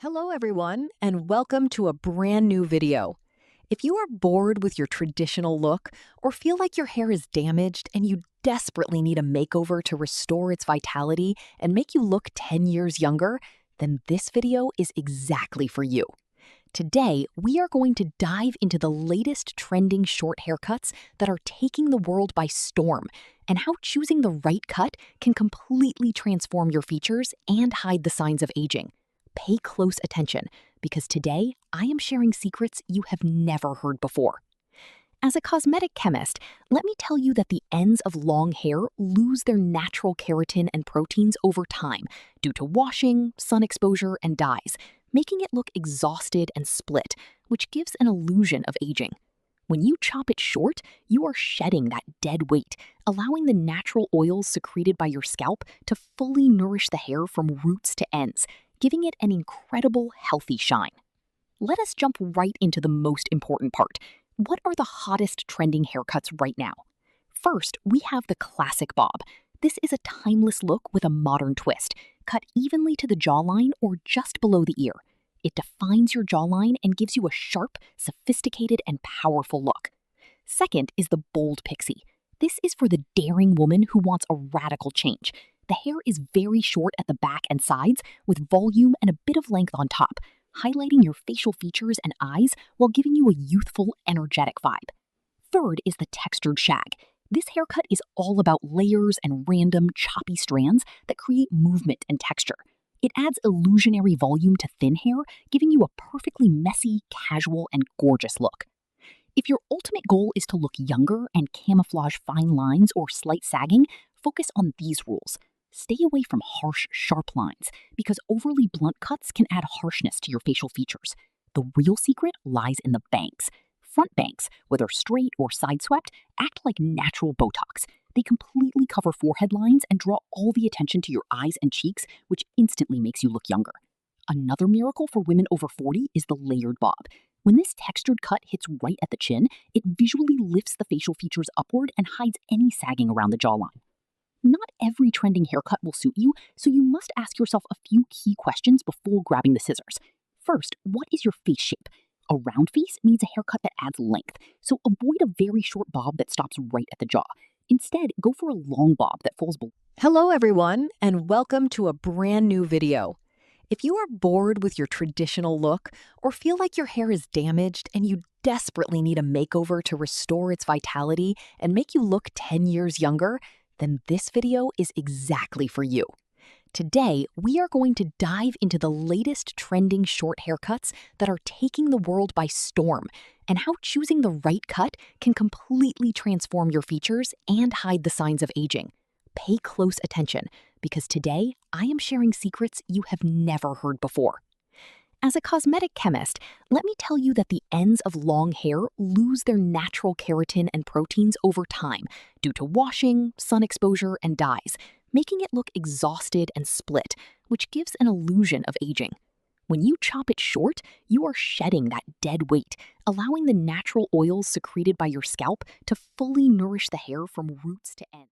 Hello everyone, and welcome to a brand new video. If you are bored with your traditional look or feel like your hair is damaged and you desperately need a makeover to restore its vitality and make you look 10 years younger, then this video is exactly for you. Today, we are going to dive into the latest trending short haircuts that are taking the world by storm and how choosing the right cut can completely transform your features and hide the signs of aging. Pay close attention because today I am sharing secrets you have never heard before. As a cosmetic chemist, let me tell you that the ends of long hair lose their natural keratin and proteins over time due to washing, sun exposure, and dyes, making it look exhausted and split, which gives an illusion of aging. When you chop it short, you are shedding that dead weight, allowing the natural oils secreted by your scalp to fully nourish the hair from roots to ends, giving it an incredible, healthy shine. Let us jump right into the most important part. What are the hottest trending haircuts right now? First, we have the classic bob. This is a timeless look with a modern twist, cut evenly to the jawline or just below the ear. It defines your jawline and gives you a sharp, sophisticated, and powerful look. Second is the bold pixie. This is for the daring woman who wants a radical change. The hair is very short at the back and sides, with volume and a bit of length on top, highlighting your facial features and eyes while giving you a youthful, energetic vibe. Third is the textured shag. This haircut is all about layers and random, choppy strands that create movement and texture. It adds illusionary volume to thin hair, giving you a perfectly messy, casual, and gorgeous look. If your ultimate goal is to look younger and camouflage fine lines or slight sagging, focus on these rules. Stay away from harsh, sharp lines because overly blunt cuts can add harshness to your facial features. The real secret lies in the bangs. Front bangs, whether straight or side swept, act like natural Botox. They completely cover forehead lines and draw all the attention to your eyes and cheeks, which instantly makes you look younger. Another miracle for women over 40 is the layered bob. When this textured cut hits right at the chin, it visually lifts the facial features upward and hides any sagging around the jawline. Not every trending haircut will suit you, so you must ask yourself a few key questions before grabbing the scissors. First, what is your face shape? A round face needs a haircut that adds length, so avoid a very short bob that stops right at the jaw. Instead, go for a long bob that falls below. Hello everyone, and welcome to a brand new video. If you are bored with your traditional look or feel like your hair is damaged and you desperately need a makeover to restore its vitality and make you look 10 years younger, then this video is exactly for you. Today, we are going to dive into the latest trending short haircuts that are taking the world by storm and how choosing the right cut can completely transform your features and hide the signs of aging. Pay close attention because today I am sharing secrets you have never heard before. As a cosmetic chemist, let me tell you that the ends of long hair lose their natural keratin and proteins over time due to washing, sun exposure, and dyes, making it look exhausted and split, which gives an illusion of aging. When you chop it short, you are shedding that dead weight, allowing the natural oils secreted by your scalp to fully nourish the hair from roots to ends.